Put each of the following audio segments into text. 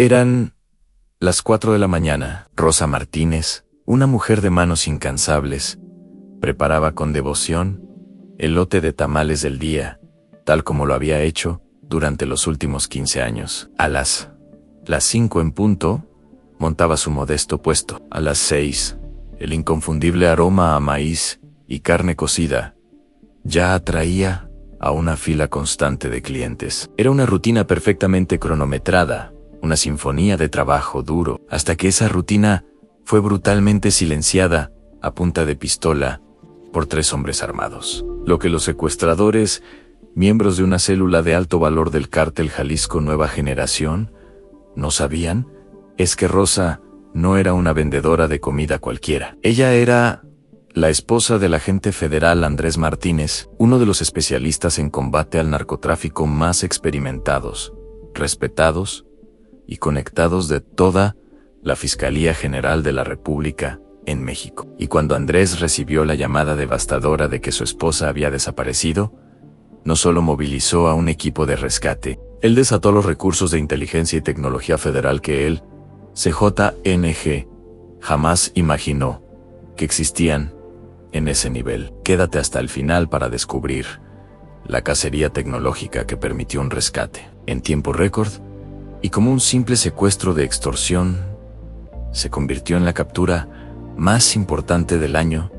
Eran las 4 de la mañana. Rosa Martínez, una mujer de manos incansables, preparaba con devoción el lote de tamales del día, tal como lo había hecho durante los últimos 15 años. A las 5 en punto, montaba su modesto puesto. A las 6, el inconfundible aroma a maíz y carne cocida ya atraía a una fila constante de clientes. Era una rutina perfectamente cronometrada, una sinfonía de trabajo duro, hasta que esa rutina fue brutalmente silenciada a punta de pistola por 3 hombres armados. Lo que los secuestradores, miembros de una célula de alto valor del cártel Jalisco Nueva Generación, no sabían es que Rosa no era una vendedora de comida cualquiera. Ella era la esposa del agente federal Andrés Martínez, uno de los especialistas en combate al narcotráfico más experimentados, respetados y conectados de toda la Fiscalía General de la República en México. Y cuando Andrés recibió la llamada devastadora de que su esposa había desaparecido, no solo movilizó a un equipo de rescate, él desató los recursos de inteligencia y tecnología federal que él, CJNG, jamás imaginó que existían en ese nivel. Quédate hasta el final para descubrir la cacería tecnológica que permitió un rescate en tiempo récord y como un simple secuestro de extorsión, se convirtió en la captura más importante del año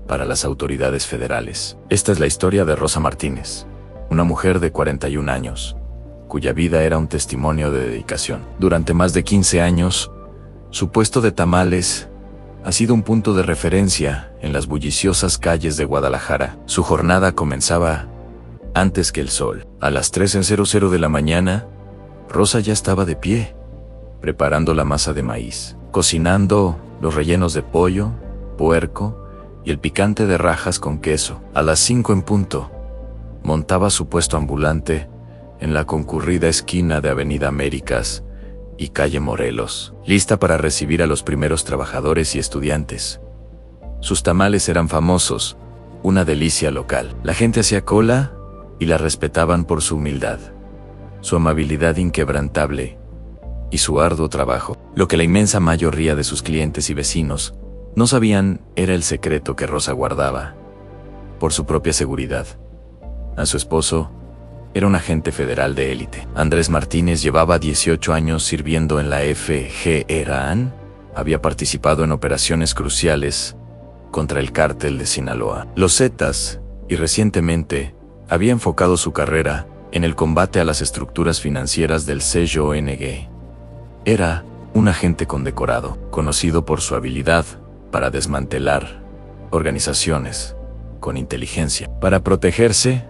para las autoridades federales. Esta es la historia de Rosa Martínez, una mujer de 41 años, cuya vida era un testimonio de dedicación. Durante más de 15 años, su puesto de tamales ha sido un punto de referencia en las bulliciosas calles de Guadalajara. Su jornada comenzaba antes que el sol. A las 3:00 de la mañana, Rosa ya estaba de pie, preparando la masa de maíz, cocinando los rellenos de pollo, puerco y el picante de rajas con queso. A las 5 en punto, montaba su puesto ambulante en la concurrida esquina de Avenida Américas y Calle Morelos, lista para recibir a los primeros trabajadores y estudiantes. Sus tamales eran famosos, una delicia local. La gente hacía cola y la respetaban por su humildad, su amabilidad inquebrantable y su arduo trabajo. Lo que la inmensa mayoría de sus clientes y vecinos no sabían era el secreto que Rosa guardaba por su propia seguridad. A su esposo era un agente federal de élite. Andrés Martínez llevaba 18 años sirviendo en la FGRAN, había participado en operaciones cruciales contra el cártel de Sinaloa, los Zetas, y recientemente había enfocado su carrera en el combate a las estructuras financieras del CJONG. Era un agente condecorado, conocido por su habilidad para desmantelar organizaciones con inteligencia. Para protegerse,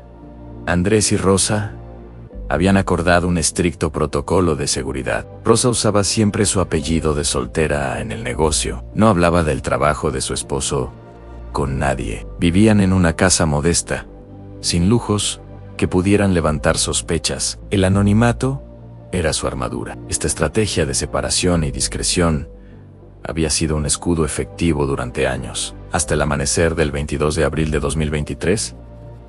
Andrés y Rosa habían acordado un estricto protocolo de seguridad. Rosa usaba siempre su apellido de soltera en el negocio. No hablaba del trabajo de su esposo con nadie. Vivían en una casa modesta, sin lujos que pudieran levantar sospechas. El anonimato era su armadura. Esta estrategia de separación y discreción había sido un escudo efectivo durante años, hasta el amanecer del 22 de abril de 2023,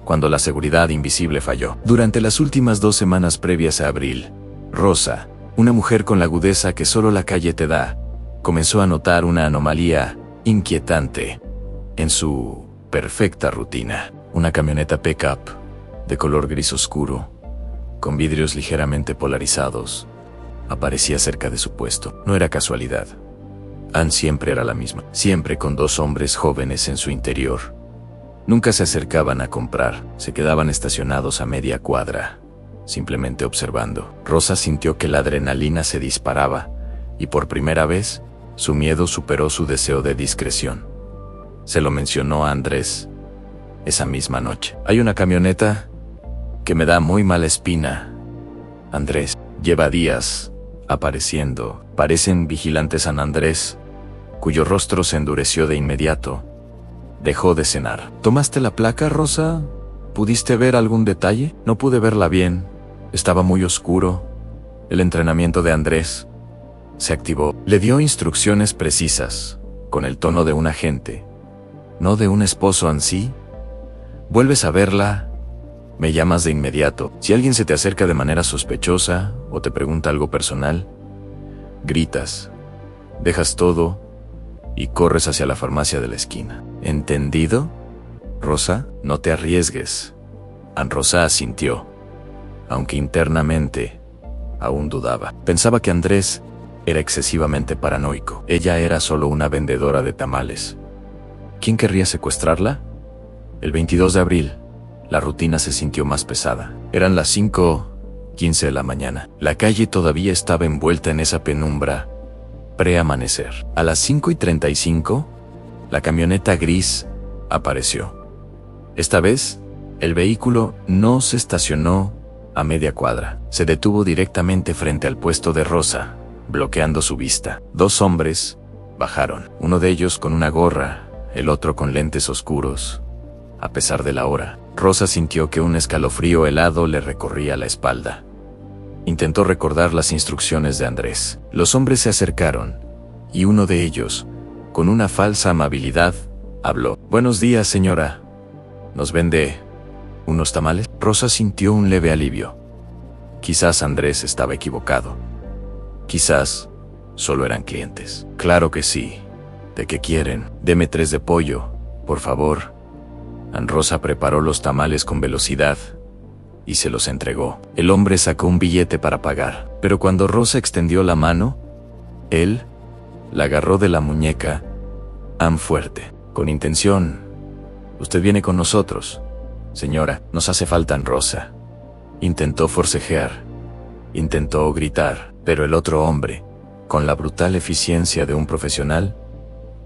cuando la seguridad invisible falló. Durante las últimas 2 semanas previas a abril, Rosa, una mujer con la agudeza que solo la calle te da, comenzó a notar una anomalía inquietante en su perfecta rutina. Una camioneta pickup de color gris oscuro, con vidrios ligeramente polarizados, aparecía cerca de su puesto. No era casualidad. Ann siempre era la misma, siempre con 2 hombres jóvenes en su interior. Nunca se acercaban a comprar, se quedaban estacionados a media cuadra, simplemente observando. Rosa sintió que la adrenalina se disparaba, y por primera vez, su miedo superó su deseo de discreción. Se lo mencionó a Andrés esa misma noche. Hay una camioneta que me da muy mala espina, Andrés. Lleva días apareciendo. Parecen vigilantes. San Andrés, cuyo rostro se endureció de inmediato, dejó de cenar. ¿Tomaste la placa, Rosa? ¿Pudiste ver algún detalle? No pude verla bien. Estaba muy oscuro. El entrenamiento de Andrés se activó. Le dio instrucciones precisas, con el tono de un agente, no de un esposo ansí. ¿Vuelves a verla? Me llamas de inmediato. Si alguien se te acerca de manera sospechosa o te pregunta algo personal, gritas, dejas todo y corres hacia la farmacia de la esquina. ¿Entendido? Rosa, no te arriesgues. Rosa asintió, aunque internamente aún dudaba. Pensaba que Andrés era excesivamente paranoico. Ella era solo una vendedora de tamales. ¿Quién querría secuestrarla? El 22 de abril, la rutina se sintió más pesada. Eran las 5:15 de la mañana. La calle todavía estaba envuelta en esa penumbra pre-amanecer. A las 5:35, la camioneta gris apareció. Esta vez, el vehículo no se estacionó a media cuadra. Se detuvo directamente frente al puesto de Rosa, bloqueando su vista. Dos hombres bajaron, uno de ellos con una gorra, el otro con lentes oscuros. A pesar de la hora, Rosa sintió que un escalofrío helado le recorría la espalda. Intentó recordar las instrucciones de Andrés. Los hombres se acercaron, y uno de ellos, con una falsa amabilidad, habló. «Buenos días, señora. ¿Nos vende unos tamales?» Rosa sintió un leve alivio. Quizás Andrés estaba equivocado. Quizás solo eran clientes. «Claro que sí. ¿De qué quieren?» «Deme 3 de pollo, por favor». Rosa preparó los tamales con velocidad y se los entregó. El hombre sacó un billete para pagar, pero cuando Rosa extendió la mano, él la agarró de la muñeca fuerte. «Con intención. Usted viene con nosotros. Señora, nos hace falta». Rosa intentó forcejear, intentó gritar, pero el otro hombre, con la brutal eficiencia de un profesional,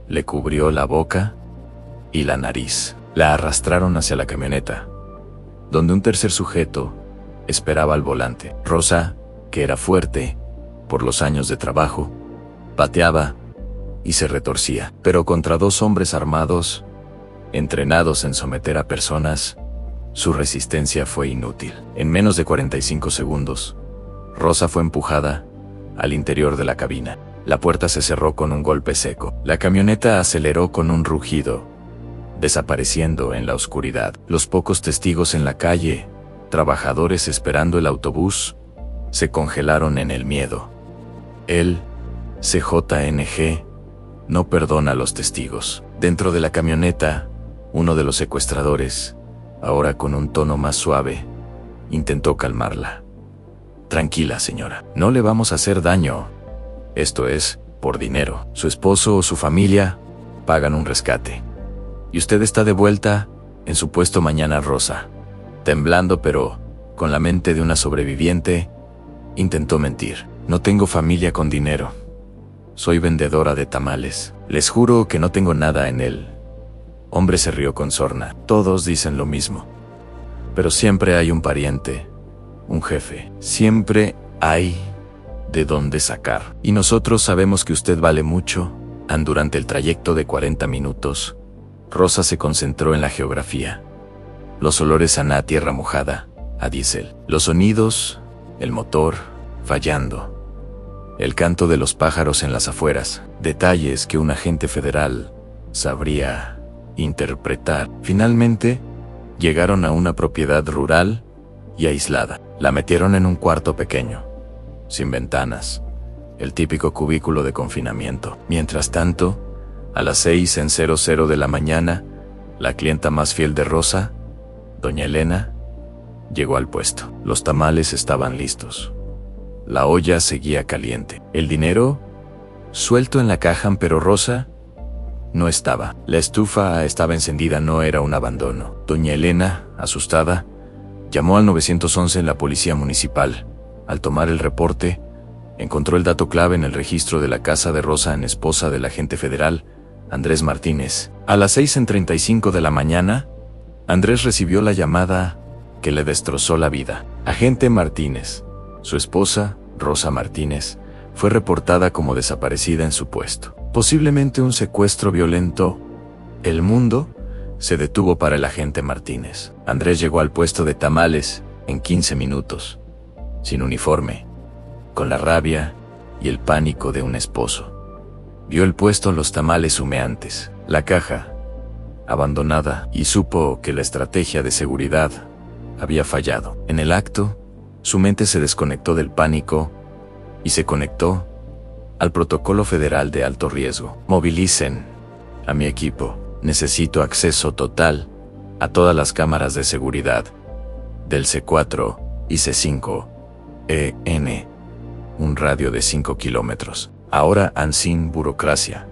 le cubrió la boca y la nariz. La arrastraron hacia la camioneta, donde un tercer sujeto esperaba al volante. Rosa, que era fuerte por los años de trabajo, pateaba y se retorcía, pero contra dos hombres armados, entrenados en someter a personas, su resistencia fue inútil. En menos de 45 segundos, Rosa fue empujada al interior de la cabina. La puerta se cerró con un golpe seco. La camioneta aceleró con un rugido, desapareciendo en la oscuridad. Los pocos testigos en la calle, trabajadores esperando el autobús, se congelaron en el miedo. El CJNG no perdona a los testigos. Dentro de la camioneta, uno de los secuestradores, ahora con un tono más suave, intentó calmarla. «Tranquila, señora. No le vamos a hacer daño. Esto es por dinero. Su esposo o su familia pagan un rescate. Y usted está de vuelta en su puesto mañana». Rosa, temblando pero con la mente de una sobreviviente, intentó mentir. «No tengo familia con dinero. Soy vendedora de tamales. Les juro que no tengo nada en él». Hombre se rió con sorna. «Todos dicen lo mismo. Pero siempre hay un pariente, un jefe. Siempre hay de dónde sacar. Y nosotros sabemos que usted vale mucho». Durante el trayecto de 40 minutos, Rosa se concentró en la geografía. Los olores a tierra mojada, a diésel. Los sonidos, el motor fallando. El canto de los pájaros en las afueras. Detalles que un agente federal sabría interpretar. Finalmente, llegaron a una propiedad rural y aislada. La metieron en un cuarto pequeño, sin ventanas. El típico cubículo de confinamiento. Mientras tanto, a las 6:00 de la mañana, la clienta más fiel de Rosa, doña Elena, llegó al puesto. Los tamales estaban listos. La olla seguía caliente. El dinero, suelto en la caja, pero Rosa no estaba. La estufa estaba encendida, no era un abandono. Doña Elena, asustada, llamó al 911 en la policía municipal. Al tomar el reporte, encontró el dato clave en el registro de la casa de Rosa, esposa del agente federal, Andrés Martínez. A las 6:35 de la mañana, Andrés recibió la llamada que le destrozó la vida. Agente Martínez, su esposa, Rosa Martínez, fue reportada como desaparecida en su puesto. Posiblemente un secuestro violento. El mundo se detuvo para el agente Martínez. Andrés llegó al puesto de tamales en 15 minutos, sin uniforme, con la rabia y el pánico de un esposo. Vio el puesto, los tamales humeantes, la caja abandonada, y supo que la estrategia de seguridad había fallado. En el acto, su mente se desconectó del pánico y se conectó al protocolo federal de alto riesgo. Movilicen a mi equipo. Necesito acceso total a todas las cámaras de seguridad del C4 y C5 EN, un radio de 5 kilómetros. Ahora sin burocracia.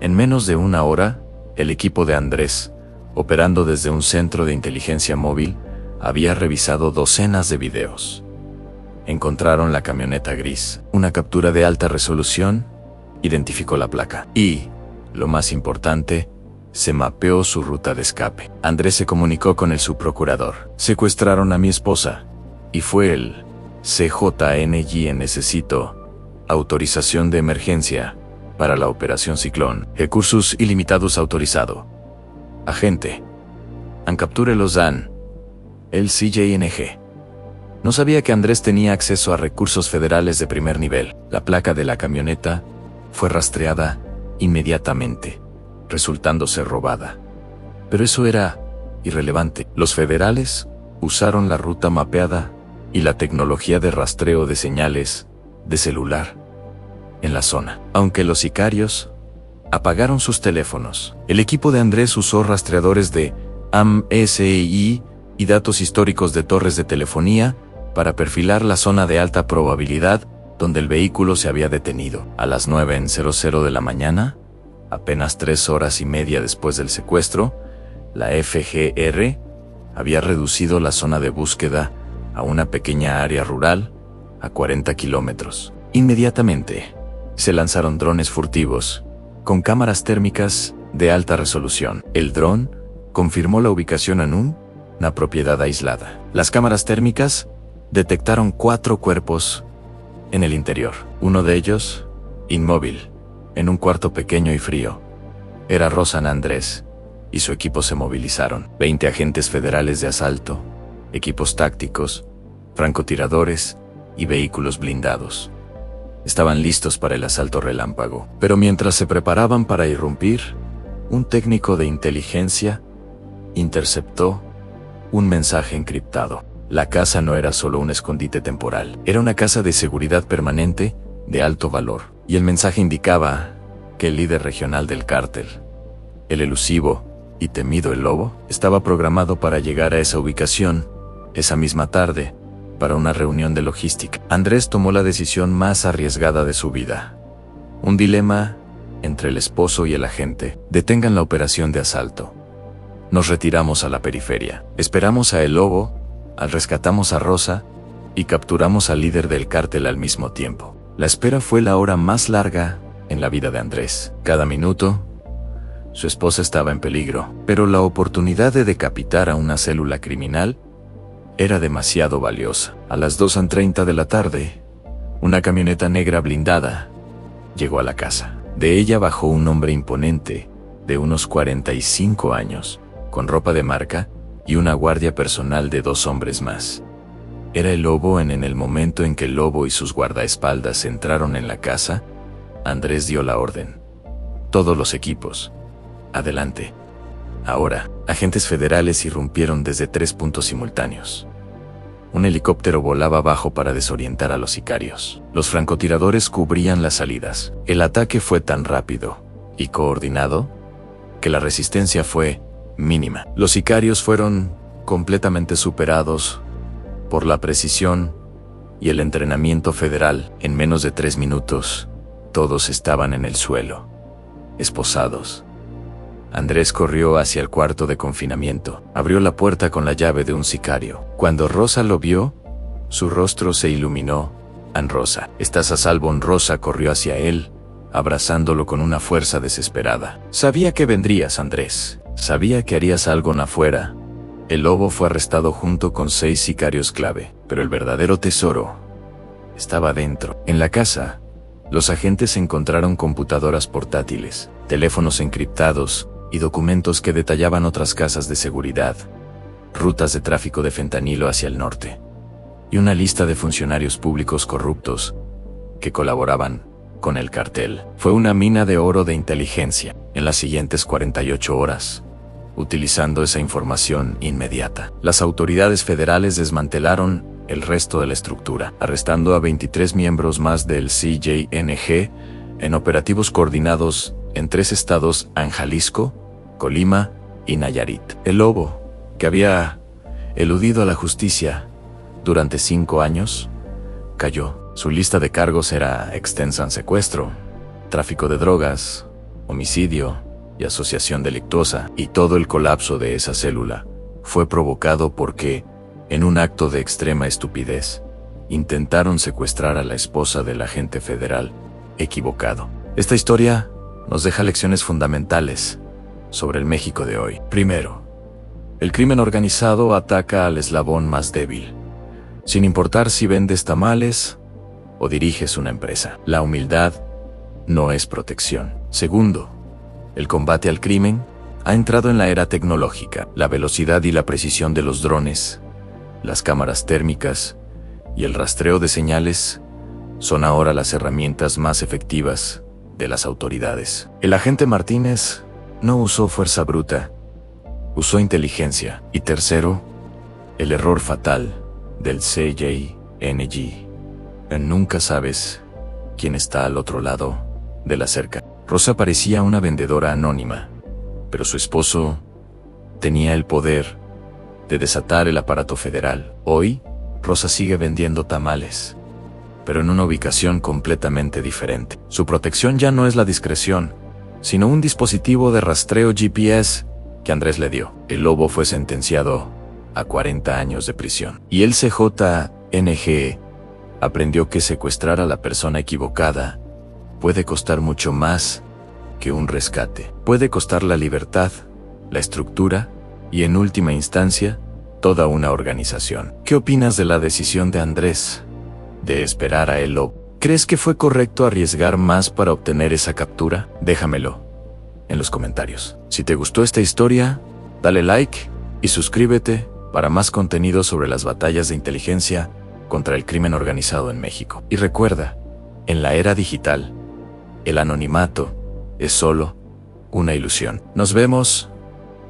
En menos de una hora, el equipo de Andrés, operando desde un centro de inteligencia móvil, había revisado docenas de videos. Encontraron la camioneta gris. Una captura de alta resolución identificó la placa. Y, lo más importante, se mapeó su ruta de escape. Andrés se comunicó con el subprocurador. Secuestraron a mi esposa. Y fue el CJNY. Necesito autorización de emergencia para la operación Ciclón. Recursos ilimitados autorizado. Agente. Capture los dan. El CJNG. No sabía que Andrés tenía acceso a recursos federales de primer nivel. La placa de la camioneta fue rastreada inmediatamente, resultando ser robada. Pero eso era irrelevante. Los federales usaron la ruta mapeada y la tecnología de rastreo de señales de celular en la zona. Aunque los sicarios apagaron sus teléfonos, el equipo de Andrés usó rastreadores de AMSI y datos históricos de torres de telefonía para perfilar la zona de alta probabilidad donde el vehículo se había detenido. A las 9:00 de la mañana, apenas 3 horas y media después del secuestro, la FGR había reducido la zona de búsqueda a una pequeña área rural a 40 kilómetros. Inmediatamente, se lanzaron drones furtivos con cámaras térmicas de alta resolución. El dron confirmó la ubicación en una propiedad aislada. Las cámaras térmicas detectaron 4 cuerpos en el interior. Uno de ellos, inmóvil, en un cuarto pequeño y frío. Era Rosa Andrés, y su equipo se movilizaron. 20 agentes federales de asalto, equipos tácticos, francotiradores y vehículos blindados. Estaban listos para el asalto relámpago. Pero mientras se preparaban para irrumpir, un técnico de inteligencia interceptó un mensaje encriptado. La casa no era solo un escondite temporal, era una casa de seguridad permanente de alto valor. Y el mensaje indicaba que el líder regional del cártel, el elusivo y temido El Lobo, estaba programado para llegar a esa ubicación esa misma tarde para una reunión de logística. Andrés tomó la decisión más arriesgada de su vida. Un dilema entre el esposo y el agente. Detengan la operación de asalto. Nos retiramos a la periferia. Esperamos a El Lobo, rescatamos a Rosa y capturamos al líder del cártel al mismo tiempo. La espera fue la hora más larga en la vida de Andrés. Cada minuto, su esposa estaba en peligro, pero la oportunidad de decapitar a una célula criminal era demasiado valiosa. A las 2:30 de la tarde, una camioneta negra blindada llegó a la casa. De ella bajó un hombre imponente, de unos 45 años, con ropa de marca y una guardia personal de 2 hombres más. Era El Lobo. En el momento en que El Lobo y sus guardaespaldas entraron en la casa, Andrés dio la orden. Todos los equipos. Adelante. Ahora, agentes federales irrumpieron desde 3 puntos simultáneos. Un helicóptero volaba abajo para desorientar a los sicarios. Los francotiradores cubrían las salidas. El ataque fue tan rápido y coordinado que la resistencia fue mínima. Los sicarios fueron completamente superados por la precisión y el entrenamiento federal. En menos de 3 minutos, todos estaban en el suelo, esposados. Andrés corrió hacia el cuarto de confinamiento. Abrió la puerta con la llave de un sicario. Cuando Rosa lo vio, su rostro se iluminó. Rosa, ¿estás a salvo? Rosa corrió hacia él, abrazándolo con una fuerza desesperada. Sabía que vendrías, Andrés. Sabía que harías algo afuera. El Lobo fue arrestado junto con 6 sicarios clave, pero el verdadero tesoro estaba dentro. En la casa, los agentes encontraron computadoras portátiles, teléfonos encriptados y documentos que detallaban otras casas de seguridad, rutas de tráfico de fentanilo hacia el norte, y una lista de funcionarios públicos corruptos que colaboraban con el cartel. Fue una mina de oro de inteligencia. En las siguientes 48 horas, utilizando esa información inmediata, las autoridades federales desmantelaron el resto de la estructura, arrestando a 23 miembros más del CJNG en operativos coordinados en 3 estados: Jalisco, Colima y Nayarit. El Lobo, que había eludido a la justicia durante 5 años, cayó. Su lista de cargos era extensa: secuestro, tráfico de drogas, homicidio y asociación delictuosa. Y todo el colapso de esa célula fue provocado porque, en un acto de extrema estupidez, intentaron secuestrar a la esposa del agente federal equivocado. Esta historia nos deja lecciones fundamentales sobre el México de hoy. Primero, el crimen organizado ataca al eslabón más débil, sin importar si vendes tamales o diriges una empresa. La humildad no es protección. Segundo, el combate al crimen ha entrado en la era tecnológica. La velocidad y la precisión de los drones, las cámaras térmicas y el rastreo de señales son ahora las herramientas más efectivas de las autoridades. El agente Martínez no usó fuerza bruta, usó inteligencia. Y tercero, el error fatal del CJNG. Nunca sabes quién está al otro lado de la cerca. Rosa parecía una vendedora anónima, pero su esposo tenía el poder de desatar el aparato federal. Hoy, Rosa sigue vendiendo tamales, pero en una ubicación completamente diferente. Su protección ya no es la discreción, sino un dispositivo de rastreo GPS que Andrés le dio. El Lobo fue sentenciado a 40 años de prisión. Y el CJNG aprendió que secuestrar a la persona equivocada puede costar mucho más que un rescate. Puede costar la libertad, la estructura y, en última instancia, toda una organización. ¿Qué opinas de la decisión de Andrés de esperar a El Lobo? ¿Crees que fue correcto arriesgar más para obtener esa captura? Déjamelo en los comentarios. Si te gustó esta historia, dale like y suscríbete para más contenido sobre las batallas de inteligencia contra el crimen organizado en México. Y recuerda, en la era digital, el anonimato es solo una ilusión. Nos vemos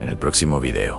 en el próximo video.